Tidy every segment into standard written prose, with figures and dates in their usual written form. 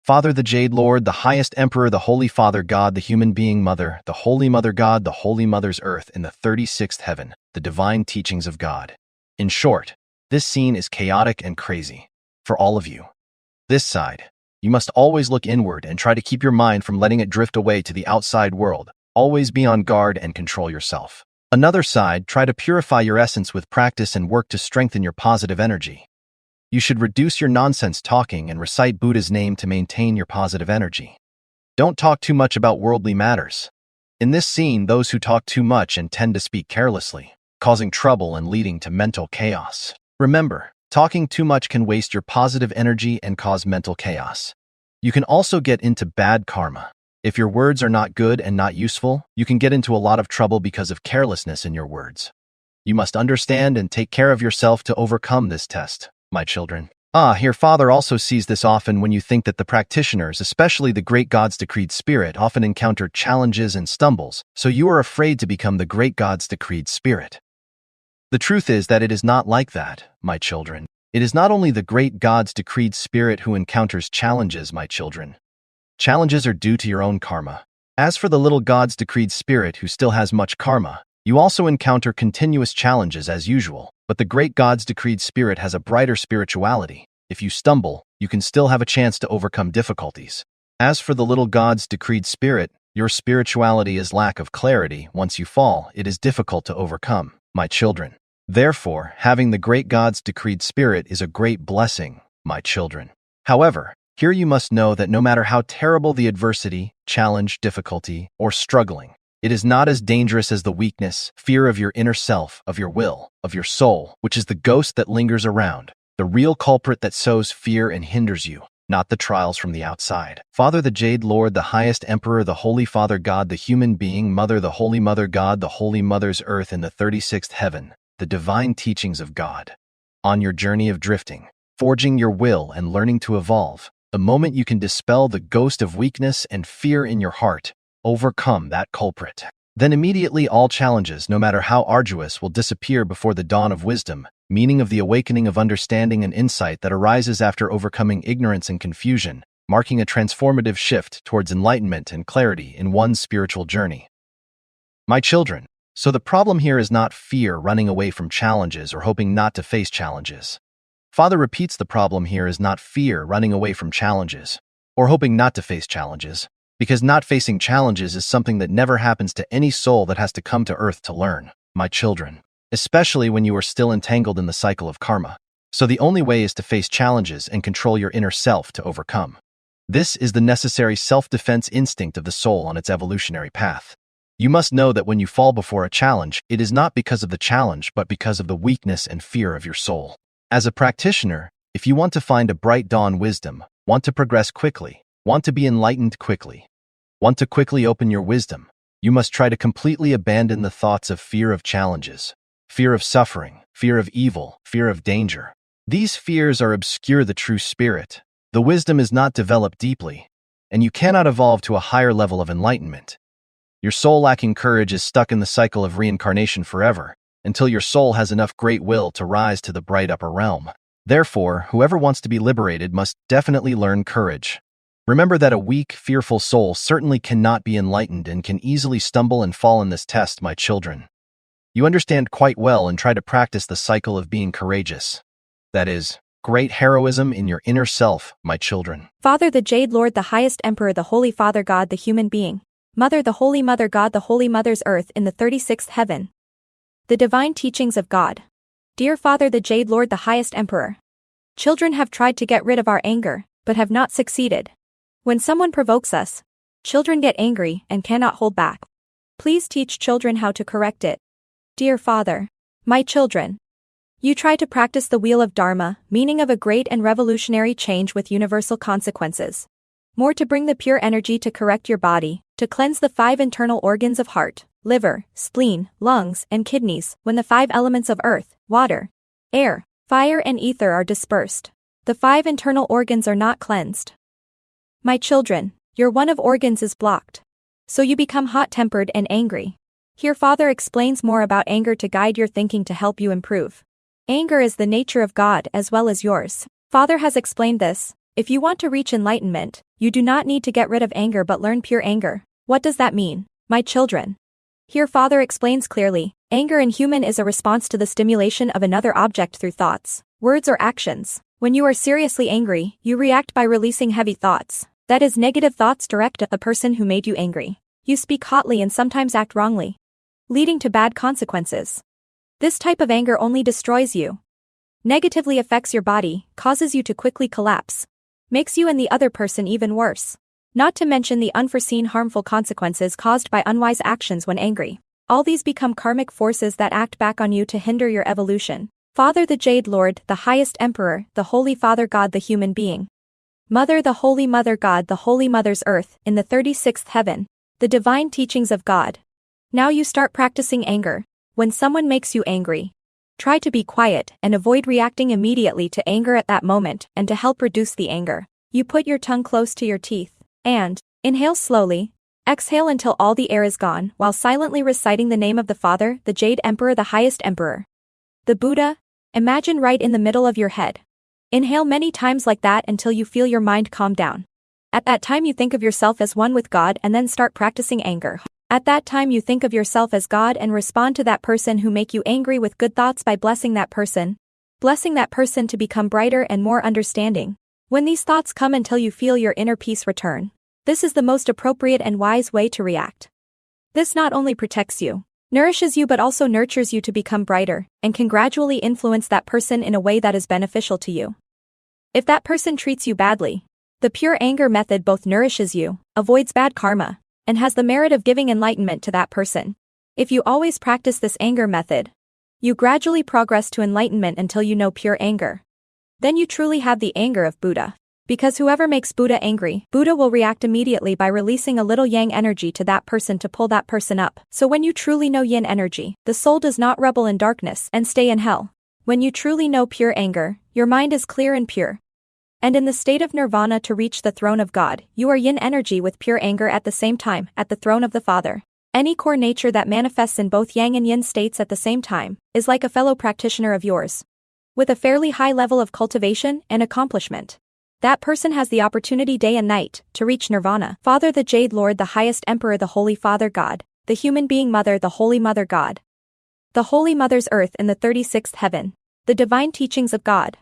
Father the Jade Lord, the highest Emperor, the Holy Father God, the human being Mother, the Holy Mother God, the Holy Mother's Earth in the 36th heaven, the divine teachings of God. In short, this scene is chaotic and crazy. For all of you. This side, you must always look inward and try to keep your mind from letting it drift away to the outside world. Always be on guard and control yourself. Another side, try to purify your essence with practice and work to strengthen your positive energy. You should reduce your nonsense talking and recite Buddha's name to maintain your positive energy. Don't talk too much about worldly matters. In this scene, those who talk too much and tend to speak carelessly, causing trouble and leading to mental chaos. Remember, talking too much can waste your positive energy and cause mental chaos. You can also get into bad karma. If your words are not good and not useful, you can get into a lot of trouble because of carelessness in your words. You must understand and take care of yourself to overcome this test, my children. Here Father also sees this often when you think that the practitioners, especially the great God's decreed spirit, often encounter challenges and stumbles, so you are afraid to become the great God's decreed spirit. The truth is that it is not like that, my children. It is not only the great God's decreed spirit who encounters challenges, my children. Challenges are due to your own karma. As for the little God's decreed spirit who still has much karma, you also encounter continuous challenges as usual, but the great God's decreed spirit has a brighter spirituality. If you stumble, you can still have a chance to overcome difficulties. As for the little God's decreed spirit, your spirituality is lack of clarity. Once you fall, it is difficult to overcome, my children. Therefore, having the great God's decreed spirit is a great blessing, my children. However, here you must know that no matter how terrible the adversity, challenge, difficulty, or struggling, it is not as dangerous as the weakness, fear of your inner self, of your will, of your soul, which is the ghost that lingers around, the real culprit that sows fear and hinders you, not the trials from the outside. Father the Jade Lord, the highest Emperor, the Holy Father God, the human being Mother, the Holy Mother God, the Holy Mother's Earth in the 36th heaven, the divine teachings of God. On your journey of drifting, forging your will and learning to evolve, the moment you can dispel the ghost of weakness and fear in your heart, overcome that culprit. Then immediately all challenges, no matter how arduous, will disappear before the dawn of wisdom, meaning of the awakening of understanding and insight that arises after overcoming ignorance and confusion, marking a transformative shift towards enlightenment and clarity in one's spiritual journey. My children, so the problem here is not fear running away from challenges or hoping not to face challenges. Father repeats, the problem here is not fear running away from challenges or hoping not to face challenges, because not facing challenges is something that never happens to any soul that has to come to earth to learn, my children, especially when you are still entangled in the cycle of karma. So the only way is to face challenges and control your inner self to overcome. This is the necessary self-defense instinct of the soul on its evolutionary path. You must know that when you fall before a challenge, it is not because of the challenge, but because of the weakness and fear of your soul. As a practitioner, if you want to find a bright dawn wisdom, want to progress quickly, want to be enlightened quickly, want to quickly open your wisdom, you must try to completely abandon the thoughts of fear of challenges, fear of suffering, fear of evil, fear of danger. These fears are obscure the true spirit. The wisdom is not developed deeply, and you cannot evolve to a higher level of enlightenment. Your soul lacking courage is stuck in the cycle of reincarnation forever, until your soul has enough great will to rise to the bright upper realm. Therefore, whoever wants to be liberated must definitely learn courage. Remember that a weak, fearful soul certainly cannot be enlightened and can easily stumble and fall in this test, my children. You understand quite well and try to practice the cycle of being courageous. That is, great heroism in your inner self, my children. Father the Jade Lord, the highest Emperor, the Holy Father God, the human being. Mother, the Holy Mother God, the Holy Mother's Earth in the 36th heaven. The divine teachings of God. Dear Father the Jade Lord, the highest Emperor. Children have tried to get rid of our anger, but have not succeeded. When someone provokes us, children get angry and cannot hold back. Please teach children how to correct it. Dear Father, my children, you try to practice the wheel of Dharma, meaning of a great and revolutionary change with universal consequences. More to bring the pure energy to correct your body, to cleanse the 5 internal organs of heart, liver, spleen, lungs, and kidneys, when the 5 elements of earth, water, air, fire and ether are dispersed. The 5 internal organs are not cleansed. My children, your one of organs is blocked. So you become hot-tempered and angry. Here Father explains more about anger to guide your thinking to help you improve. Anger is the nature of God as well as yours. Father has explained this, If you want to reach enlightenment, you do not need to get rid of anger but learn pure anger. What does that mean, my children? Here Father explains clearly, anger in human is a response to the stimulation of another object through thoughts, words or actions. When you are seriously angry, you react by releasing heavy thoughts. That is negative thoughts direct at the person who made you angry. You speak hotly and sometimes act wrongly, leading to bad consequences. This type of anger only destroys you, negatively affects your body, causes you to quickly collapse, makes you and the other person even worse. Not to mention the unforeseen harmful consequences caused by unwise actions when angry. All these become karmic forces that act back on you to hinder your evolution. Father the Jade Lord, the highest Emperor, the Holy Father God the human being. Mother the Holy Mother God the Holy Mother's Earth, in the 36th heaven. The divine teachings of God. Now you start practicing anger. When someone makes you angry, try to be quiet and avoid reacting immediately to anger at that moment, and to help reduce the anger, you put your tongue close to your teeth, and inhale slowly, exhale until all the air is gone while silently reciting the name of the Father, the Jade Emperor, the highest Emperor. The Buddha, imagine right in the middle of your head. Inhale many times like that until you feel your mind calm down. At that time you think of yourself as one with God and then start practicing anger. At that time you think of yourself as God and respond to that person who make you angry with good thoughts by blessing that person to become brighter and more understanding. When these thoughts come until you feel your inner peace return, this is the most appropriate and wise way to react. This not only protects you, nourishes you but also nurtures you to become brighter, and can gradually influence that person in a way that is beneficial to you. If that person treats you badly, the pure anger method both nourishes you, avoids bad karma, and has the merit of giving enlightenment to that person. If you always practice this anger method, you gradually progress to enlightenment until you know pure anger. Then you truly have the anger of Buddha. Because whoever makes Buddha angry, Buddha will react immediately by releasing a little yang energy to that person to pull that person up. So when you truly know yin energy, the soul does not rebel in darkness and stay in hell. When you truly know pure anger, your mind is clear and pure. And in the state of nirvana to reach the throne of God, you are yin energy with pure anger at the same time, at the throne of the Father. Any core nature that manifests in both yang and yin states at the same time, is like a fellow practitioner of yours, with a fairly high level of cultivation and accomplishment. That person has the opportunity day and night to reach nirvana. Father the Jade Lord, the highest Emperor, the Holy Father God, the human being Mother, the Holy Mother God, the Holy Mother's Earth in the 36th heaven. The divine teachings of God.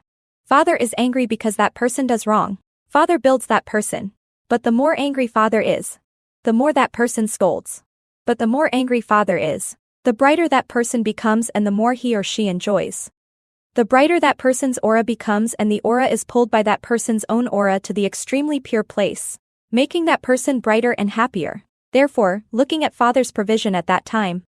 Father is angry because that person does wrong. Father builds that person. But the more angry Father is, the more that person scolds. But the more angry Father is, the brighter that person becomes and the more he or she enjoys. The brighter that person's aura becomes, and the aura is pulled by that person's own aura to the extremely pure place, making that person brighter and happier. Therefore, looking at Father's provision at that time,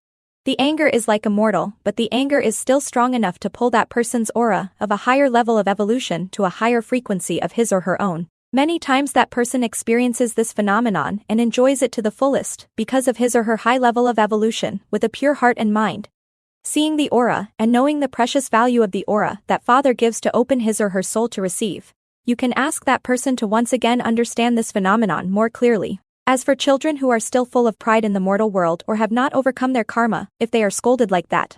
the anger is like immortal, but the anger is still strong enough to pull that person's aura of a higher level of evolution to a higher frequency of his or her own. Many times that person experiences this phenomenon and enjoys it to the fullest because of his or her high level of evolution with a pure heart and mind. Seeing the aura and knowing the precious value of the aura that Father gives to open his or her soul to receive, you can ask that person to once again understand this phenomenon more clearly. As for children who are still full of pride in the mortal world or have not overcome their karma, if they are scolded like that,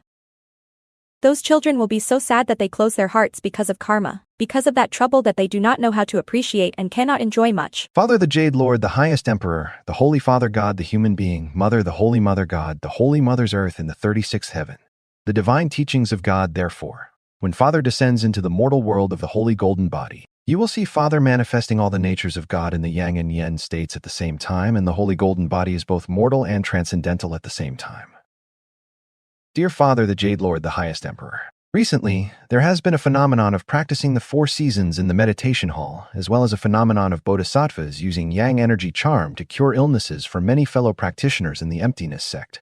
those children will be so sad that they close their hearts because of karma, because of that trouble that they do not know how to appreciate and cannot enjoy much. Father the Jade Lord, the highest Emperor, the Holy Father God, the human being, Mother, the Holy Mother God, the Holy Mother's Earth in the 36th heaven. The divine teachings of God, therefore. When Father descends into the mortal world of the holy golden body, you will see Father manifesting all the natures of God in the yang and yin states at the same time, and the holy golden body is both mortal and transcendental at the same time. Dear Father the Jade Lord, the highest Emperor, recently, there has been a phenomenon of practicing the 4 seasons in the meditation hall, as well as a phenomenon of bodhisattvas using yang energy charm to cure illnesses for many fellow practitioners in the emptiness sect,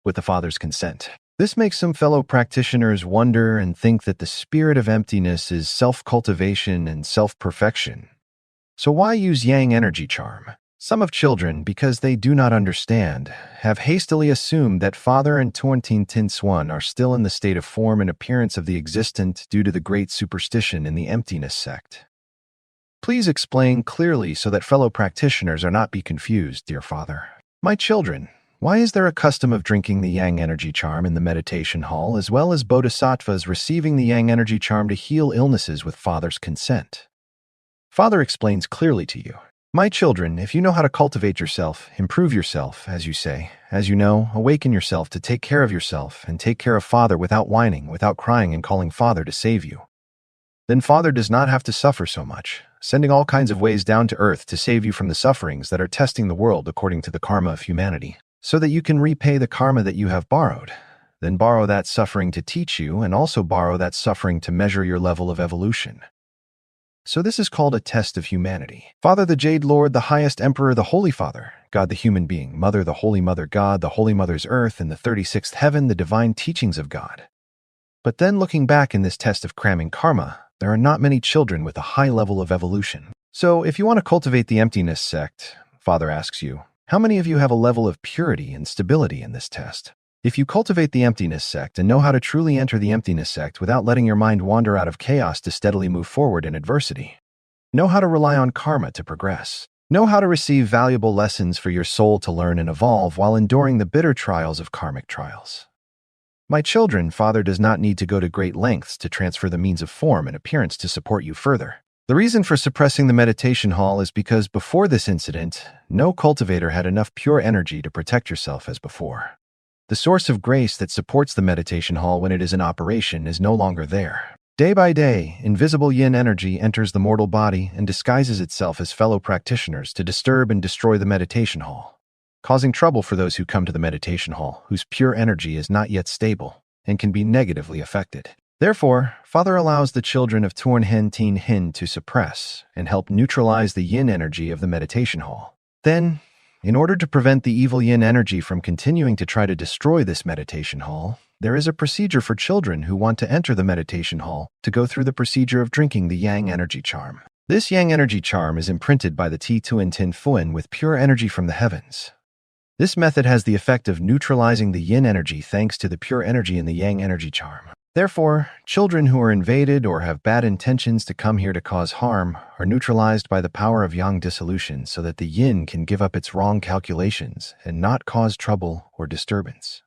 with the Father's consent. This makes some fellow practitioners wonder and think that the spirit of emptiness is self-cultivation and self-perfection. So why use yang energy charm? Some of children, because they do not understand, have hastily assumed that Father and Thượng are still in the state of form and appearance of the existent due to the great superstition in the emptiness sect. Please explain clearly so that fellow practitioners are not be confused, dear Father. My children, why is there a custom of drinking the yang energy charm in the meditation hall, as well as bodhisattvas receiving the yang energy charm to heal illnesses with Father's consent? Father explains clearly to you. My children, if you know how to cultivate yourself, improve yourself, as you say, as you know, awaken yourself to take care of yourself and take care of Father without whining, without crying and calling Father to save you, then Father does not have to suffer so much, sending all kinds of ways down to earth to save you from the sufferings that are testing the world according to the karma of humanity, so that you can repay the karma that you have borrowed, then borrow that suffering to teach you and also borrow that suffering to measure your level of evolution. So this is called a test of humanity. Father the Jade Lord, the highest Emperor, the Holy Father, God the human being, Mother the Holy Mother God, the Holy Mother's earth, and the 36th heaven, the divine teachings of God. But then looking back in this test of cramming karma, there are not many children with a high level of evolution. So if you want to cultivate the emptiness sect, Father asks you, how many of you have a level of purity and stability in this test? If you cultivate the emptiness sect and know how to truly enter the emptiness sect without letting your mind wander out of chaos to steadily move forward in adversity, know how to rely on karma to progress, know how to receive valuable lessons for your soul to learn and evolve while enduring the bitter trials of karmic trials. My children, Father does not need to go to great lengths to transfer the means of form and appearance to support you further. The reason for suppressing the meditation hall is because before this incident, no cultivator had enough pure energy to protect yourself as before. The source of grace that supports the meditation hall when it is in operation is no longer there. Day by day, invisible yin energy enters the mortal body and disguises itself as fellow practitioners to disturb and destroy the meditation hall, causing trouble for those who come to the meditation hall whose pure energy is not yet stable and can be negatively affected. Therefore, Father allows the children of Teen to suppress and help neutralize the yin energy of the meditation hall. Then, in order to prevent the evil yin energy from continuing to try to destroy this meditation hall, there is a procedure for children who want to enter the meditation hall to go through the procedure of drinking the yang energy charm. This yang energy charm is imprinted by the T2 with pure energy from the heavens. This method has the effect of neutralizing the yin energy thanks to the pure energy in the yang energy charm. Therefore, children who are invaded or have bad intentions to come here to cause harm are neutralized by the power of yang dissolution so that the yin can give up its wrong calculations and not cause trouble or disturbance.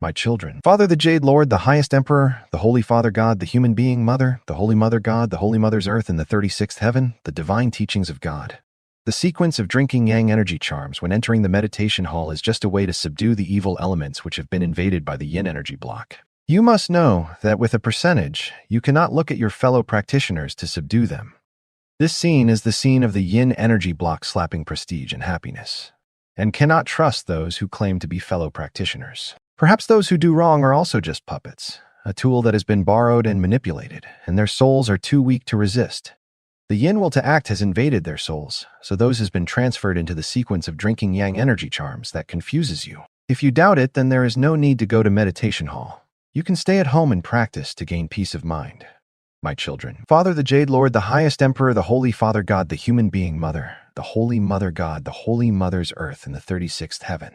My children, Father the Jade Lord, the highest Emperor, the Holy Father God, the human being Mother, the Holy Mother God, the Holy Mother's earth, and the 36th heaven, the divine teachings of God. The sequence of drinking yang energy charms when entering the meditation hall is just a way to subdue the evil elements which have been invaded by the yin energy block. You must know that with a percentage, you cannot look at your fellow practitioners to subdue them. This scene is the scene of the yin energy block slapping prestige and happiness, and cannot trust those who claim to be fellow practitioners. Perhaps those who do wrong are also just puppets, a tool that has been borrowed and manipulated, and their souls are too weak to resist. The yin will to act has invaded their souls, so those has been transferred into the sequence of drinking yang energy charms that confuses you. If you doubt it, then there is no need to go to meditation hall. You can stay at home and practice to gain peace of mind. My children, Father the Jade Lord, the highest Emperor, the Holy Father God, the human being Mother, the Holy Mother God, the Holy Mother's earth, and the 36th heaven.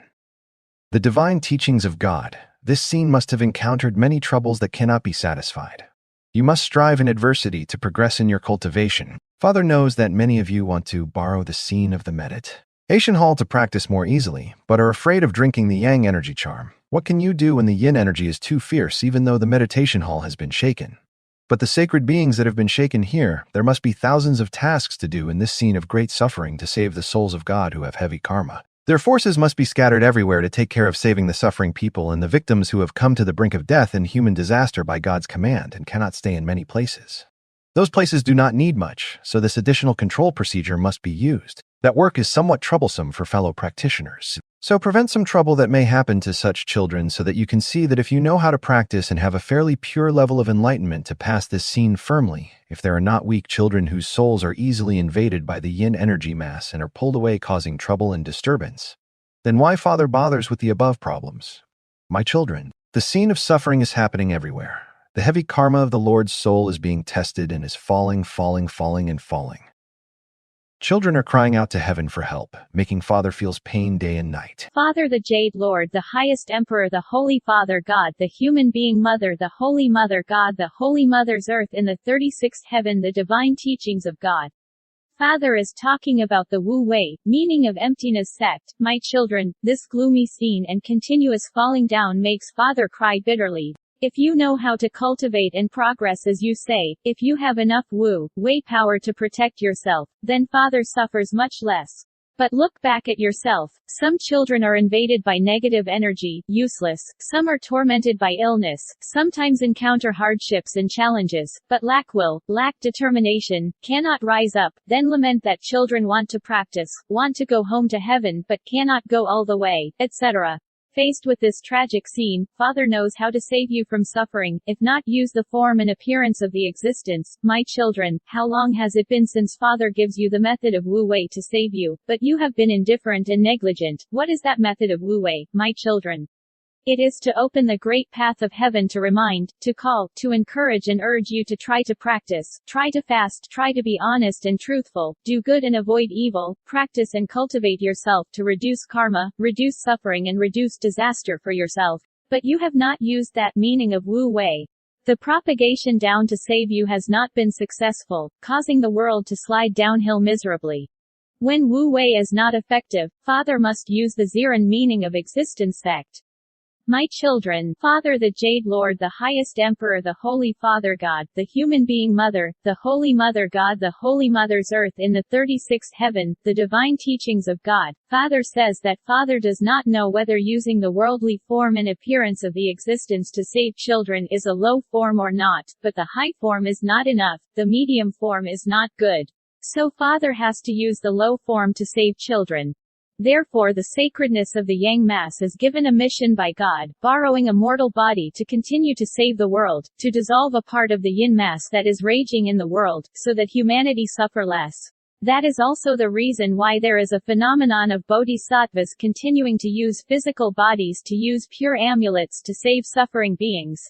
The divine teachings of God. This scene must have encountered many troubles that cannot be satisfied. You must strive in adversity to progress in your cultivation. Father knows that many of you want to borrow the scene of the meditation hall to practice more easily, but are afraid of drinking the yang energy charm. What can you do when the yin energy is too fierce even though the meditation hall has been shaken? But the sacred beings that have been shaken here, there must be thousands of tasks to do in this scene of great suffering to save the souls of God who have heavy karma. Their forces must be scattered everywhere to take care of saving the suffering people and the victims who have come to the brink of death and human disaster by God's command and cannot stay in many places. Those places do not need much, so this additional control procedure must be used. That work is somewhat troublesome for fellow practitioners. So prevent some trouble that may happen to such children so that you can see that if you know how to practice and have a fairly pure level of enlightenment to pass this scene firmly, if there are not weak children whose souls are easily invaded by the yin energy mass and are pulled away causing trouble and disturbance, then why Father bothers with the above problems? My children, the scene of suffering is happening everywhere. The heavy karma of the Lord's soul is being tested and is falling. Children are crying out to heaven for help, making Father feels pain day and night. Father the Jade Lord, the highest Emperor, the Holy Father God, the human being Mother, the Holy Mother God, the Holy Mother's earth, in the 36th heaven, the divine teachings of God. Father is talking about the Wu Wei, meaning of emptiness sect. My children, this gloomy scene and continuous falling down makes Father cry bitterly. If you know how to cultivate and progress as you say, if you have enough way power to protect yourself, then Father suffers much less. But look back at yourself. Some children are invaded by negative energy, useless, some are tormented by illness, sometimes encounter hardships and challenges, but lack will, lack determination, cannot rise up, then lament that children want to practice, want to go home to heaven but cannot go all the way, etc. Faced with this tragic scene, Father knows how to save you from suffering, if not use the form and appearance of the existence. My children, how long has it been since Father gives you the method of Wu Wei to save you, but you have been indifferent and negligent? What is that method of Wu Wei, my children? It is to open the great path of heaven, to remind, to call, to encourage and urge you to try to practice, try to fast, try to be honest and truthful, do good and avoid evil, practice and cultivate yourself to reduce karma, reduce suffering and reduce disaster for yourself. But you have not used that meaning of Wu Wei. The propagation down to save you has not been successful, causing the world to slide downhill miserably. When Wu Wei is not effective, Father must use the Ziran meaning of existence fact. My children, Father the Jade Lord, the highest Emperor, the Holy Father God, the human being Mother, the Holy Mother God, the Holy Mother's earth in the 36th heaven, the divine teachings of God. Father says that Father does not know whether using the worldly form and appearance of the existence to save children is a low form or not, but the high form is not enough, the medium form is not good. So Father has to use the low form to save children. Therefore the sacredness of the Yang Mass is given a mission by God, borrowing a mortal body to continue to save the world, to dissolve a part of the Yin Mass that is raging in the world, so that humanity suffer less. That is also the reason why there is a phenomenon of bodhisattvas continuing to use physical bodies to use pure amulets to save suffering beings.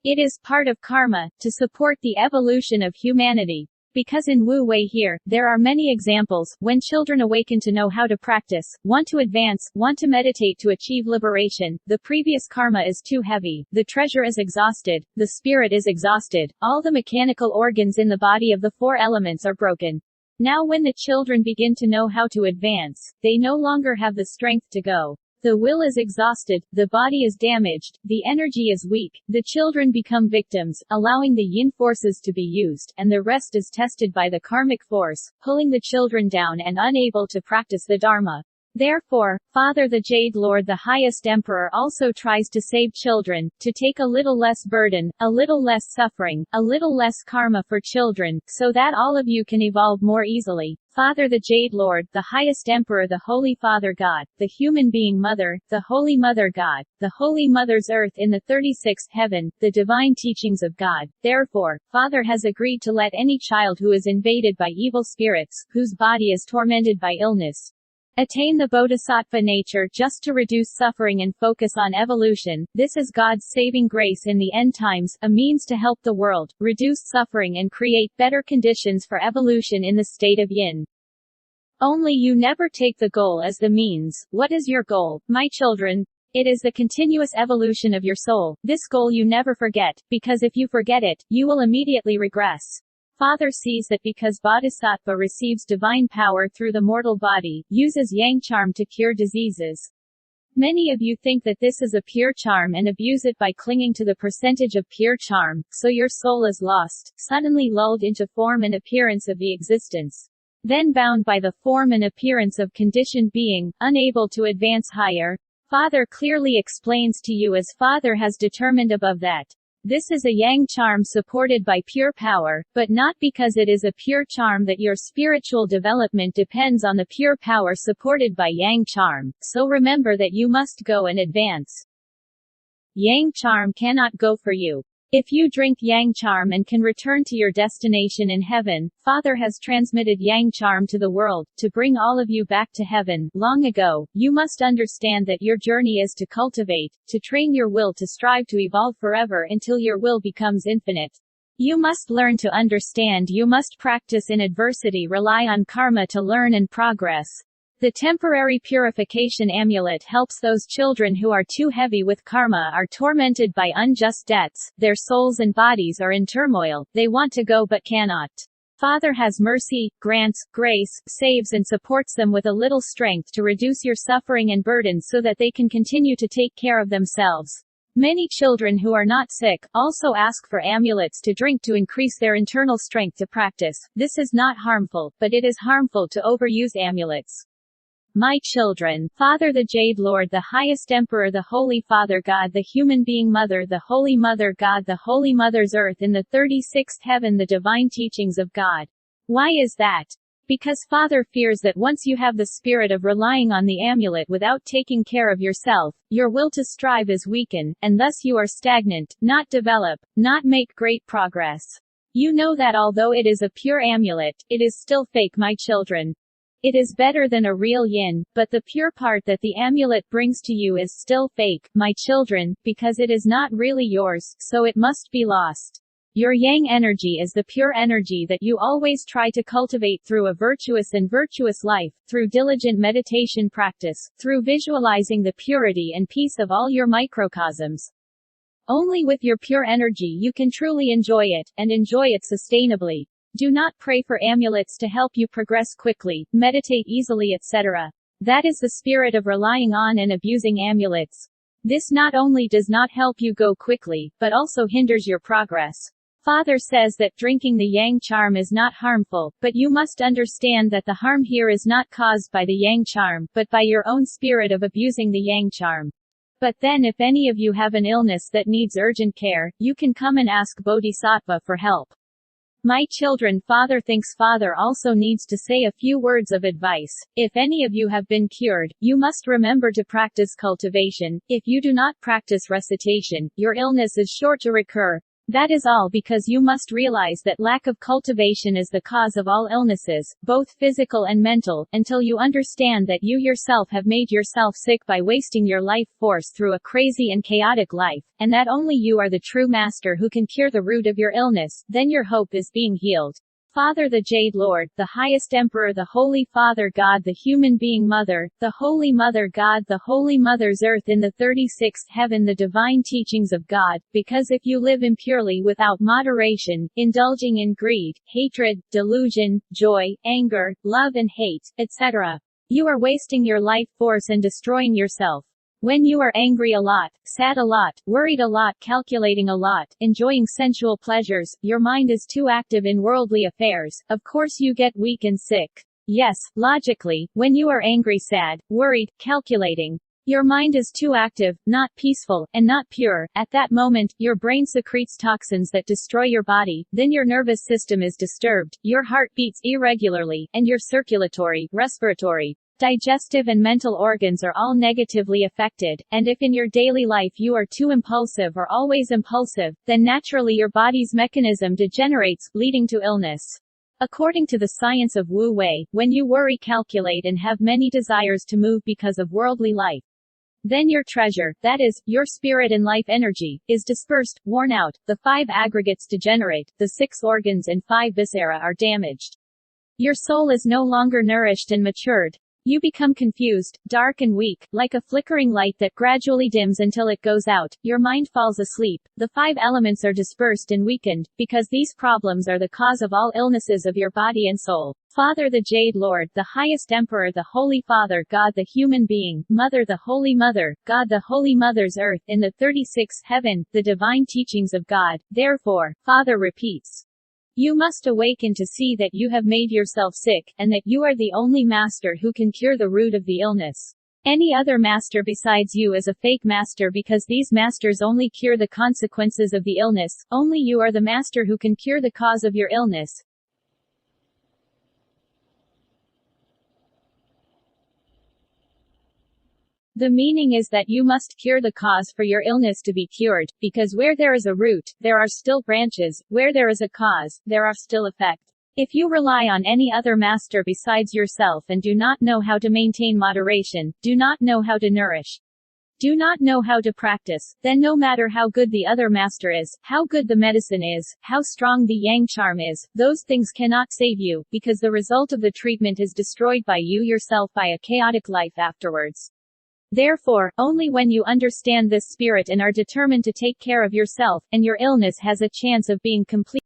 It is part of karma, to support the evolution of humanity. Because in Wu Wei here, there are many examples, when children awaken to know how to practice, want to advance, want to meditate to achieve liberation, the previous karma is too heavy, the treasure is exhausted, the spirit is exhausted, all the mechanical organs in the body of the four elements are broken. Now when the children begin to know how to advance, they no longer have the strength to go. The will is exhausted, the body is damaged, the energy is weak, the children become victims, allowing the yin forces to be used, and the rest is tested by the karmic force, pulling the children down and unable to practice the Dharma. Therefore, Father the Jade Lord, the highest Emperor, also tries to save children, to take a little less burden, a little less suffering, a little less karma for children, so that all of you can evolve more easily. Father the Jade Lord, the highest Emperor, the Holy Father God, the human being Mother, the Holy Mother God, the Holy Mother's earth in the 36th heaven, the divine teachings of God. Therefore, Father has agreed to let any child who is invaded by evil spirits, whose body is tormented by illness, attain the bodhisattva nature just to reduce suffering and focus on evolution. This is God's saving grace in the end times, a means to help the world, reduce suffering and create better conditions for evolution in the state of yin. Only you never take the goal as the means. What is your goal, my children? It is the continuous evolution of your soul. This goal you never forget, because if you forget it, you will immediately regress. Father sees that because Bodhisattva receives divine power through the mortal body, uses yang charm to cure diseases. Many of you think that this is a pure charm and abuse it by clinging to the percentage of pure charm, so your soul is lost, suddenly lulled into form and appearance of the existence. Then bound by the form and appearance of conditioned being, unable to advance higher. Father clearly explains to you as Father has determined above that. This is a yang charm supported by pure power, but not because it is a pure charm that your spiritual development depends on the pure power supported by yang charm, so remember that you must go and advance. Yang charm cannot go for you. If you drink yang charm and can return to your destination in heaven, Father has transmitted yang charm to the world, to bring all of you back to heaven, long ago. You must understand that your journey is to cultivate, to train your will to strive to evolve forever until your will becomes infinite. You must learn to understand, you must practice in adversity, rely on karma to learn and progress. The temporary purification amulet helps those children who are too heavy with karma, are tormented by unjust debts, their souls and bodies are in turmoil, they want to go but cannot. Father has mercy, grants, grace, saves and supports them with a little strength to reduce your suffering and burdens so that they can continue to take care of themselves. Many children who are not sick also ask for amulets to drink to increase their internal strength to practice. This is not harmful, but it is harmful to overuse amulets. My children, Father the Jade Lord, the highest Emperor, the Holy Father God, the human being Mother, the Holy Mother God, the Holy Mother's Earth in the 36th heaven, the divine teachings of God. Why is that? Because Father fears that once you have the spirit of relying on the amulet without taking care of yourself, your will to strive is weakened, and thus you are stagnant, not develop, not make great progress. You know that although it is a pure amulet, it is still fake, my children. It is better than a real yin, but the pure part that the amulet brings to you is still fake, my children, because it is not really yours, so it must be lost. Your yang energy is the pure energy that you always try to cultivate through a virtuous and virtuous life, through diligent meditation practice, through visualizing the purity and peace of all your microcosms. Only with your pure energy you can truly enjoy it, and enjoy it sustainably. Do not pray for amulets to help you progress quickly, meditate easily, etc. That is the spirit of relying on and abusing amulets. This not only does not help you go quickly, but also hinders your progress. Father says that drinking the yang charm is not harmful, but you must understand that the harm here is not caused by the yang charm, but by your own spirit of abusing the yang charm. But then if any of you have an illness that needs urgent care, you can come and ask Bodhisattva for help. My children, Father thinks Father also needs to say a few words of advice. If any of you have been cured, you must remember to practice cultivation. If you do not practice recitation, your illness is sure to recur. That is all, because you must realize that lack of cultivation is the cause of all illnesses, both physical and mental, until you understand that you yourself have made yourself sick by wasting your life force through a crazy and chaotic life, and that only you are the true master who can cure the root of your illness. Then your hope is being healed. Father the Jade Lord, the highest Emperor, the Holy Father God, the human being Mother, the Holy Mother God, the Holy Mother's Earth in the 36th heaven, the divine teachings of God, because if you live impurely without moderation, indulging in greed, hatred, delusion, joy, anger, love and hate, etc., you are wasting your life force and destroying yourself. When you are angry a lot, sad a lot, worried a lot, calculating a lot, enjoying sensual pleasures, your mind is too active in worldly affairs, of course you get weak and sick. Yes, logically, when you are angry, sad, worried, calculating, your mind is too active, not peaceful, and not pure. At that moment, your brain secretes toxins that destroy your body, then your nervous system is disturbed, your heart beats irregularly, and your circulatory, respiratory, digestive and mental organs are all negatively affected, and if in your daily life you are too impulsive or always impulsive, then naturally your body's mechanism degenerates, leading to illness. According to the science of Wu Wei, when you worry, calculate and have many desires to move because of worldly life, then your treasure, that is, your spirit and life energy, is dispersed, worn out, the 5 aggregates degenerate, the 6 organs and 5 viscera are damaged. Your soul is no longer nourished and matured. You become confused, dark and weak, like a flickering light that gradually dims until it goes out. Your mind falls asleep. The 5 elements are dispersed and weakened, because these problems are the cause of all illnesses of your body and soul. Father the Jade Lord, the highest Emperor, the Holy Father God, the human being, Mother, the Holy Mother, God, the Holy Mother's Earth in the 36th heaven, the divine teachings of God. Therefore, Father repeats, you must awaken to see that you have made yourself sick, and that you are the only master who can cure the root of the illness. Any other master besides you is a fake master, because these masters only cure the consequences of the illness. Only you are the master who can cure the cause of your illness. The meaning is that you must cure the cause for your illness to be cured, because where there is a root, there are still branches, where there is a cause, there are still effects. If you rely on any other master besides yourself and do not know how to maintain moderation, do not know how to nourish, do not know how to practice, then no matter how good the other master is, how good the medicine is, how strong the yang charm is, those things cannot save you, because the result of the treatment is destroyed by you yourself by a chaotic life afterwards. Therefore, only when you understand this spirit and are determined to take care of yourself, and your illness has a chance of being complete.